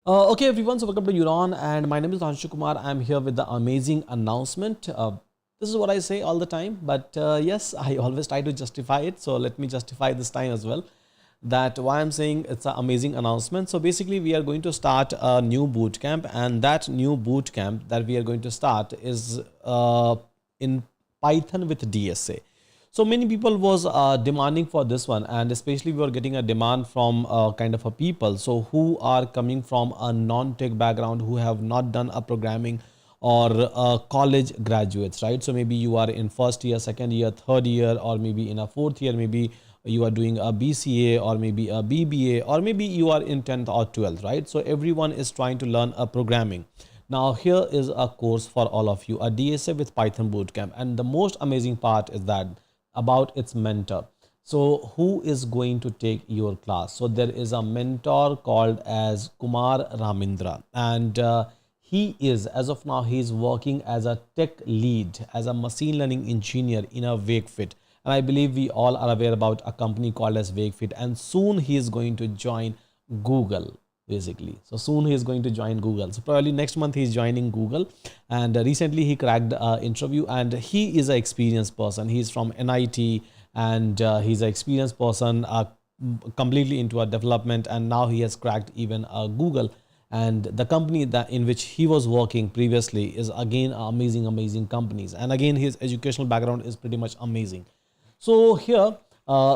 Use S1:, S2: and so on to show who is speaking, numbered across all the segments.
S1: Okay, everyone. So welcome to Euron, and my name is Anshu Kumar. I'm here with the amazing announcement. This is what I say all the time, but yes, I always try to justify it. So let me justify this time as well. That why I'm saying it's an amazing announcement. So basically, we are going to start a new boot camp, and that new boot camp that we are going to start is in Python with DSA. So many people was demanding for this one, and especially we were getting a demand from kind of a people so who are coming from a non-tech background, who have not done a programming, or college graduates, right? So maybe you are in first year, second year, third year, or maybe in a fourth year, maybe you are doing a BCA or maybe a BBA, or maybe you are in 10th or 12th, right? So everyone is trying to learn a programming. Now here is a course for all of you, a DSA with Python Bootcamp, and the most amazing part is that about its mentor. So who is going to take your class? So there is a mentor called as Kumar Ramindra, and he is, as of now, he is working as a tech lead, as a machine learning engineer in a Wakefit. And I believe we all are aware about a company called as Wakefit, and soon he is going to join Google, basically. So soon he is going to join Google. So probably next month he is joining Google, and recently he cracked an interview, and he is an experienced person. He is from NIT, and he's an experienced person, completely into a development, and now he has cracked even Google. And the company that in which he was working previously is again amazing companies, and again his educational background is pretty much amazing. So here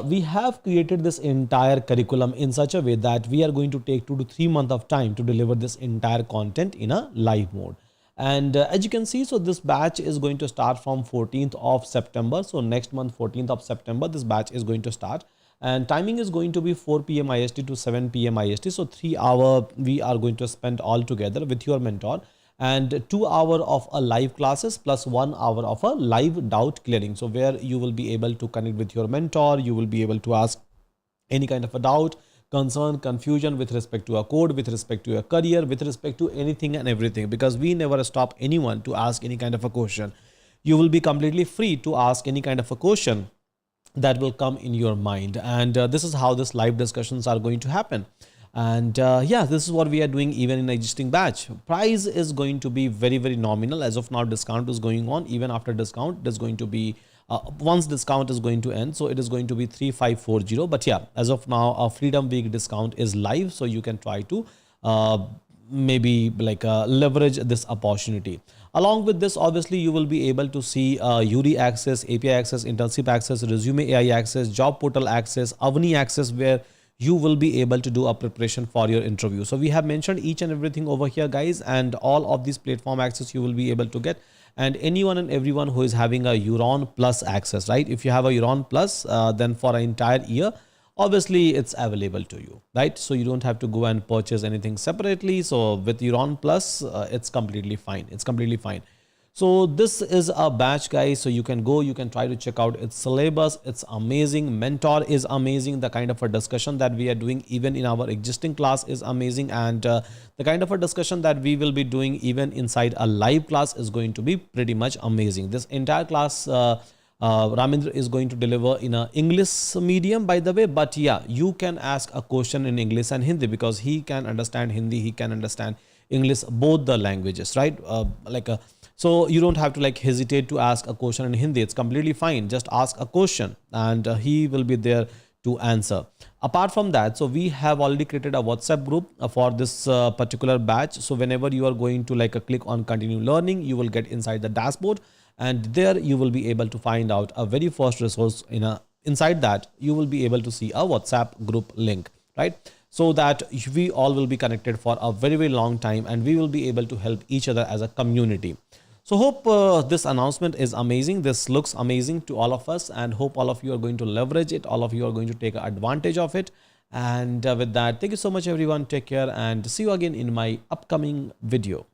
S1: we have created this entire curriculum in such a way that we are going to take 2 to 3 months of time to deliver this entire content in a live mode. And as you can see, so this batch is going to start from 14th of September. So next month, 14th of September, this batch is going to start. And timing is going to be 4 p.m. IST to 7 p.m. IST. So 3 hours we are going to spend all together with your mentor, and 2 hours of a live classes plus 1 hour of a live doubt clearing. So where you will be able to connect with your mentor, you will be able to ask any kind of a doubt, concern, confusion with respect to a code, with respect to your career, with respect to anything and everything, because we never stop anyone to ask any kind of a question. You will be completely free to ask any kind of a question that will come in your mind, and this is how this live discussions are going to happen. And yeah, this is what we are doing even in existing batch. Price is going to be very nominal as of now. Discount is going on. Even after discount, there's going to be once discount is going to end, so it is going to be 3540. But yeah, as of now, a Freedom Week discount is live, so you can try to maybe like leverage this opportunity. Along with this, obviously you will be able to see URI access, API access, internship access, resume AI access, job portal access, Avni access, where you will be able to do a preparation for your interview. So we have mentioned each and everything over here, guys, and all of these platform access you will be able to get. And anyone and everyone who is having a Euron Plus access, right? If you have a Euron Plus, then for an entire year, obviously it's available to you, right? So you don't have to go and purchase anything separately. So with Euron Plus, it's completely fine. It's completely fine. So this is a batch, guys. So you can go, you can try to check out its syllabus. It's amazing. Mentor is amazing. The kind of a discussion that we are doing even in our existing class is amazing. And the kind of a discussion that we will be doing even inside a live class is going to be pretty much amazing. This entire class, Ramindra is going to deliver in a English medium, by the way. But yeah, you can ask a question in English and Hindi, because he can understand Hindi, he can understand English, both the languages, right? So you don't have to like hesitate to ask a question in Hindi. It's completely fine. Just ask a question, and he will be there to answer. Apart from that, so we have already created a WhatsApp group for this particular batch. So whenever you are going to like click on continue learning, you will get inside the dashboard, and there you will be able to find out a very first resource inside that you will be able to see a WhatsApp group link, right? So that we all will be connected for a very long time, and we will be able to help each other as a community. So hope this announcement is amazing. This looks amazing to all of us, and hope all of you are going to leverage it. All of you are going to take advantage of it. And with that, thank you so much, everyone. Take care, and see you again in my upcoming video.